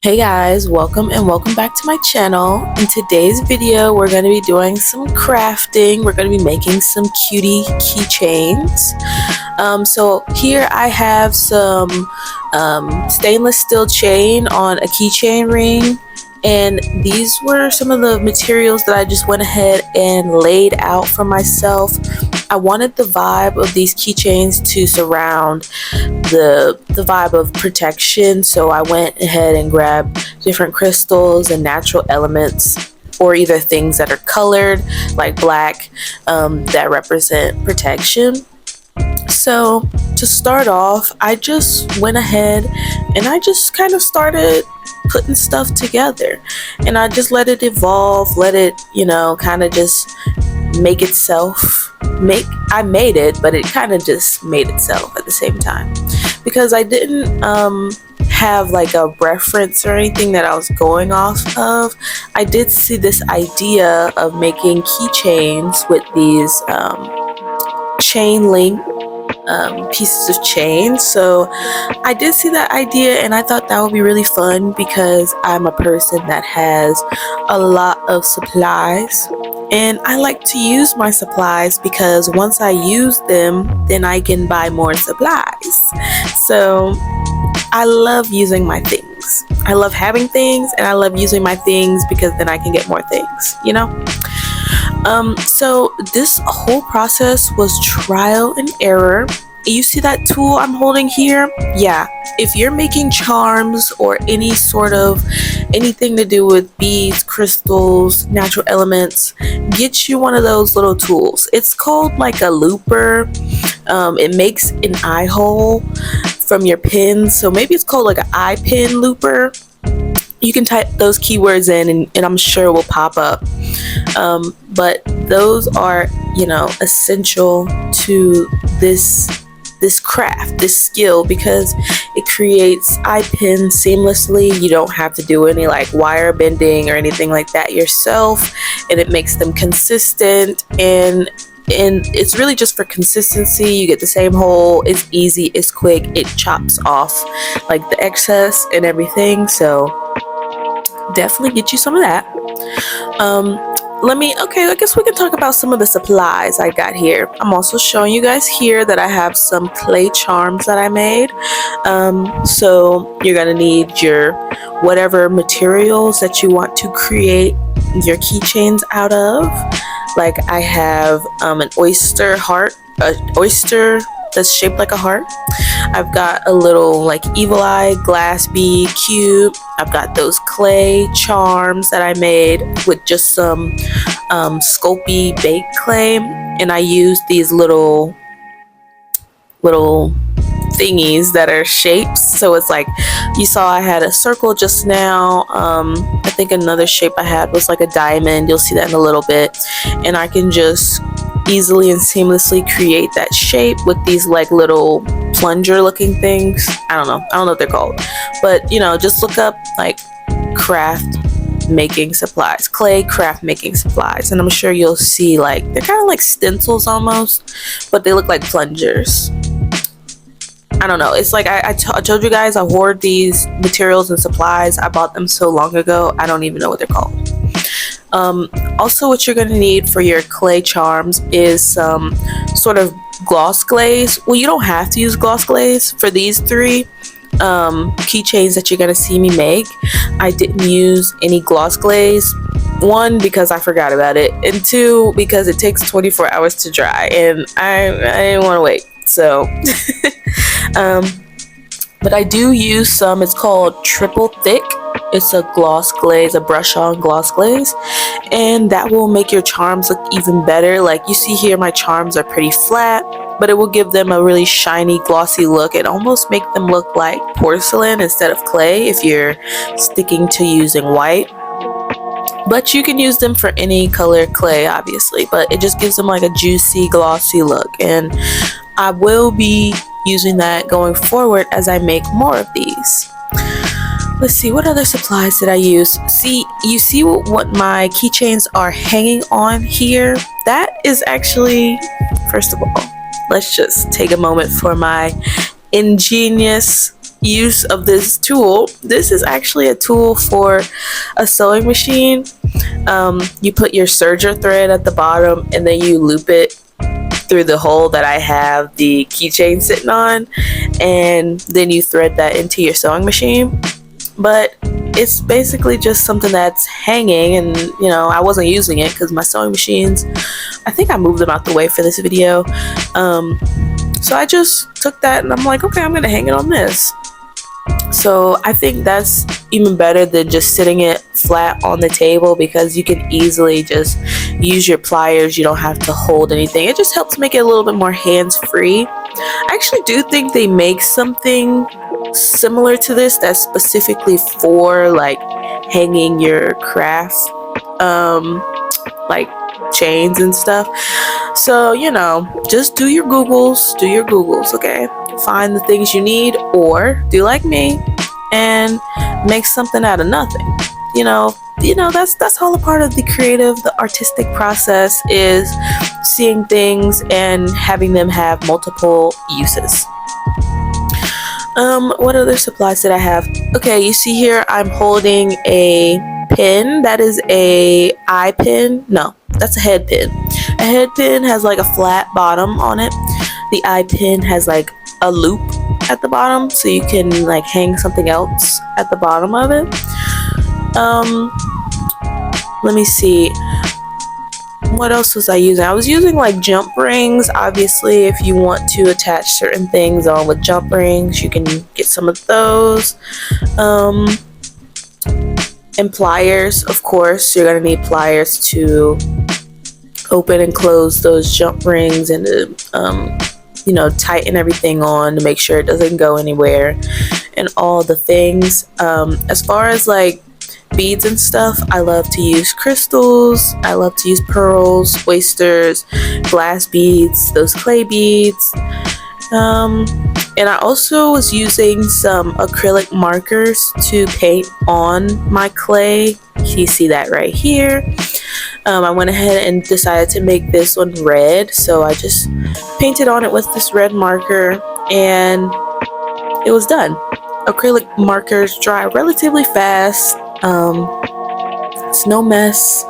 Hey guys, welcome back to my channel. In today's video, we're going to be doing some crafting. We're going to be making some cutie keychains. So here I have some stainless steel chain on a keychain ring. And these were some of the materials that I just went ahead and laid out for myself. I wanted the vibe of these keychains to surround the vibe of protection, so I went ahead and grabbed different crystals and natural elements, or either things that are colored like black, that represent protection. So to start off, I just went ahead and I just kind of started putting stuff together, and I just let it evolve, let it, kind of just make itself. I made it, but it kind of just made itself at the same time, because I didn't have like a reference or anything that I was going off of. I did see this idea of making keychains with these chain link pieces of chain. So I did see that idea, and I thought that would be really fun because I'm a person that has a lot of supplies, and I like to use my supplies because once I use them, then I can buy more supplies. So I love using my things. I love having things, and I love using my things because then I can get more things, So this whole process was trial and error. You see that tool I'm holding here? Yeah, if you're making charms or anything to do with beads, crystals, natural elements, get you one of those little tools. It's called like a looper. It makes an eye hole from your pins, so maybe it's called like an eye pin looper. You can type those keywords in, and I'm sure it will pop up. But those are, essential to this craft, this skill, because it creates eye pins seamlessly. You don't have to do any like wire bending or anything like that yourself, and it makes them consistent, and it's really just for consistency. You get the same hole. It's easy, it's quick, it chops off like the excess and everything. So definitely get you some of that. I guess we can talk about some of the supplies I got here. I'm also showing you guys here that I have some clay charms that I made. So you're gonna need your whatever materials that you want to create your keychains out of. Like I have an oyster that's shaped like a heart. I've got a little like evil eye glass bead cube. I've got those clay charms that I made with just some Sculpey baked clay, and I used these little thingies that are shapes. So it's like, you saw I had a circle just now. I think another shape I had was like a diamond. You'll see that in a little bit, and I can just easily and seamlessly create that shape with these like little plunger looking things. I don't know what they're called, but just look up like craft making supplies, clay craft making supplies, and I'm sure you'll see like they're kind of like stencils almost, but they look like plungers. I don't know. It's like I told you guys, I hoard these materials and supplies. I bought them so long ago, I don't even know what they're called. Also, what you're going to need for your clay charms is some sort of gloss glaze. Well, you don't have to use gloss glaze for these three keychains that you're going to see me make. I didn't use any gloss glaze. One, because I forgot about it, and two, because it takes 24 hours to dry, and I didn't want to wait. So but I do use some. It's called Triple Thick. It's a gloss glaze, a brush on gloss glaze, and that will make your charms look even better. Like you see here, my charms are pretty flat, but it will give them a really shiny, glossy look and almost make them look like porcelain instead of clay if you're sticking to using white. But you can use them for any color clay, obviously, but it just gives them like a juicy, glossy look, and I will be using that going forward as I make more of these. Let's see, what other supplies did I use? You see what my keychains are hanging on here? That is actually, first of all, let's just take a moment for my ingenious use of this tool. This is actually a tool for a sewing machine. You put your serger thread at the bottom and then you loop it through the hole that I have the keychain sitting on, and then you thread that into your sewing machine. But it's basically just something that's hanging, and you know, I wasn't using it because my sewing machines, I think I moved them out the way for this video. So I just took that and I'm like, okay, I'm gonna hang it on this. So I think that's even better than just sitting it flat on the table, because you can easily just use your pliers. You don't have to hold anything. It just helps make it a little bit more hands-free. I actually do think they make something similar to this that's specifically for like hanging your craft, like chains and stuff. So, you know, just do your Googles, okay? Find the things you need, or do like me and make something out of nothing. You know, that's all a part of the creative, the artistic process, is seeing things and having them have multiple uses. What other supplies did I have? Okay, you see here I'm holding a pin. That is a eye pin. No, that's a head pin. A head pin has like a flat bottom on it. The eye pin has like a loop at the bottom, so you can like hang something else at the bottom of it. Let me see. What else was I using? I was using like jump rings. Obviously, if you want to attach certain things on with jump rings, you can get some of those. And pliers, of course. You're gonna need pliers to open and close those jump rings, and you know, tighten everything on to make sure it doesn't go anywhere, and all the things. As far as like beads and stuff, I love to use crystals. I love to use pearls, oysters, glass beads, those clay beads. And I also was using some acrylic markers to paint on my clay. You see that right here. I went ahead and decided to make this one red, so I just painted on it with this red marker and it was done. Acrylic markers dry relatively fast. It's no mess.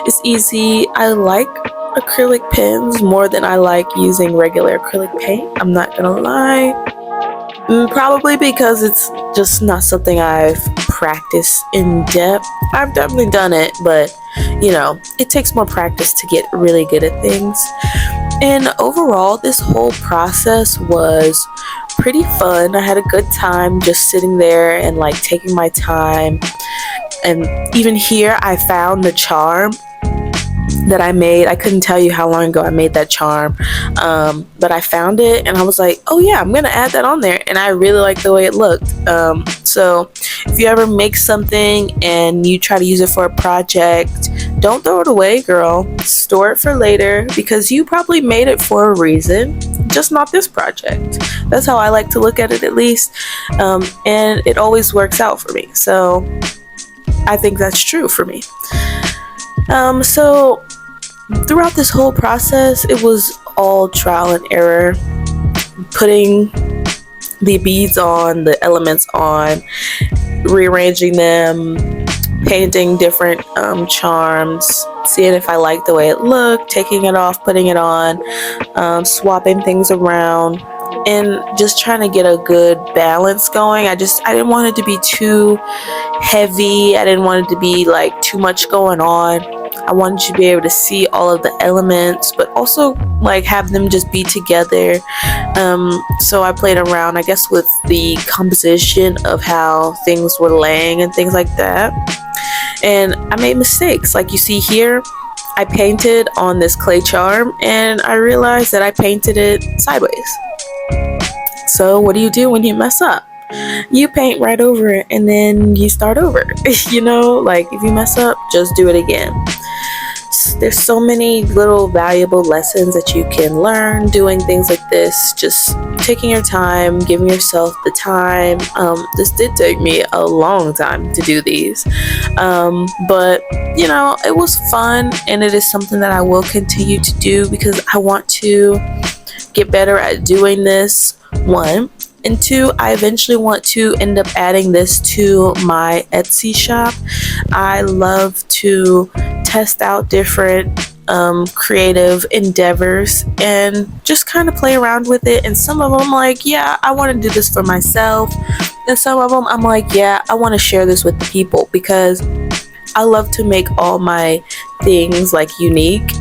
It's easy. I like acrylic pens more than I like using regular acrylic paint. I'm not gonna lie. Probably because it's just not something I've practiced in depth. I've definitely done it, but you know, it takes more practice to get really good at things. And overall, this whole process was pretty fun. I had a good time just sitting there and like taking my time. And even here, I found the charm that I made. I couldn't tell you how long ago I made that charm, but I found it and I was like, oh yeah, I'm gonna add that on there, and I really like the way it looked. So if you ever make something and you try to use it for a project, don't throw it away, girl. Store it for later, because you probably made it for a reason, just not this project. That's how I like to look at it, at least, and it always works out for me. So I think that's true for me. So throughout this whole process, it was all trial and error, putting the beads on, the elements on, rearranging them, painting different charms, seeing if I liked the way it looked, taking it off, putting it on, swapping things around, and just trying to get a good balance going. I didn't want it to be too heavy. I didn't want it to be like too much going on. I wanted you to be able to see all of the elements, but also like have them just be together. So I played around, I guess, with the composition of how things were laying and things like that. And I made mistakes. Like you see here, I painted on this clay charm and I realized that I painted it sideways. So what do you do when you mess up? You paint right over it and then you start over. You know, like if you mess up, just do it again. There's so many little valuable lessons that you can learn doing things like this. Just taking your time, giving yourself the time. This did take me a long time to do these, but you know, it was fun, and it is something that I will continue to do because I want to get better at doing this. One, And two, I eventually want to end up adding this to my Etsy shop. I love to test out different creative endeavors and just kind of play around with it. And some of them I'm like, yeah, I want to do this for myself. And some of them I'm like, yeah, I want to share this with the people, because I love to make all my things like unique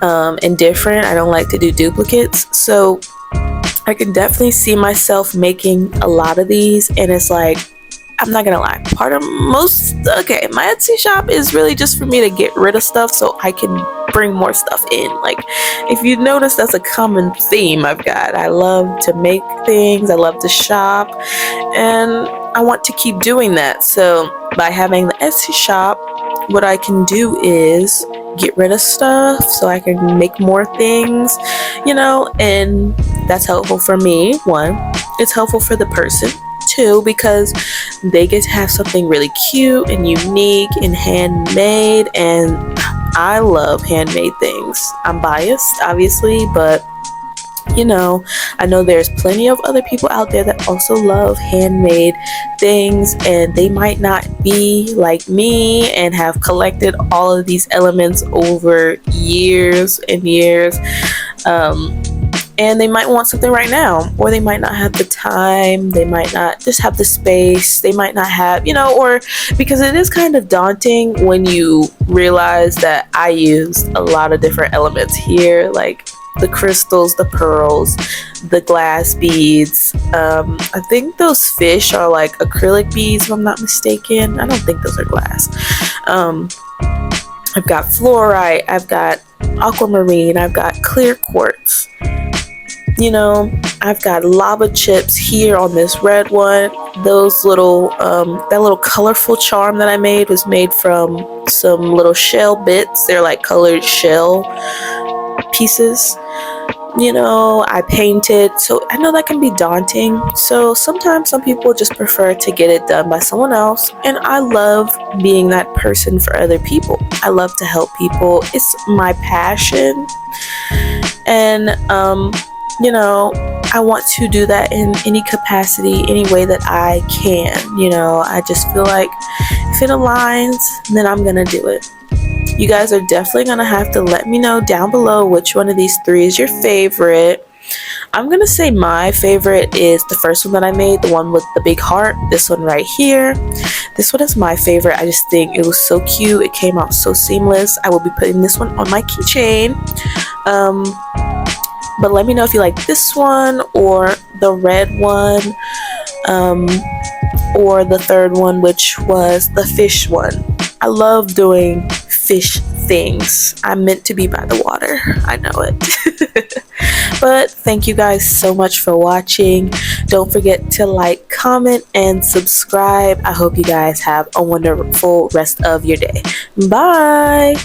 and different. I don't like to do duplicates. So I can definitely see myself making a lot of these, and it's like, I'm not gonna lie, my Etsy shop is really just for me to get rid of stuff so I can bring more stuff in. Like, if you notice, that's a common theme I've got. I love to make things, I love to shop, and I want to keep doing that. So by having the Etsy shop, what I can do is get rid of stuff so I can make more things, and that's helpful for me. One, it's helpful for the person. Two, because they get to have something really cute and unique and handmade, and I love handmade things. I'm biased, obviously, but I know there's plenty of other people out there that also love handmade things, and they might not be like me and have collected all of these elements over years and years. And they might want something right now, or they might not have the time, they might not just have the space, they might not have, or because it is kind of daunting when you realize that I used a lot of different elements here, like the crystals, the pearls, the glass beads. I think those fish are like acrylic beads, if I'm not mistaken. I don't think those are glass. I've got fluorite, I've got aquamarine, I've got clear quartz. I've got lava chips here on this red one. Those little, that little colorful charm that I made was made from some little shell bits. They're like colored shell pieces. I painted, so I know that can be daunting. So sometimes some people just prefer to get it done by someone else, and I love being that person for other people. I love to help people. It's my passion, and I want to do that in any capacity, any way that I can. I just feel like if it aligns, then I'm gonna do it. You guys are definitely gonna have to let me know down below which one of these three is your favorite. I'm gonna say my favorite is the first one that I made, the one with the big heart. This one right here. This one is my favorite. I just think it was so cute. It came out so seamless. I will be putting this one on my keychain. But let me know if you like this one or the red one, or the third one, which was the fish one. I love doing fish things. I'm meant to be by the water. I know it. But thank you guys so much for watching. Don't forget to like, comment, and subscribe. I hope you guys have a wonderful rest of your day. Bye.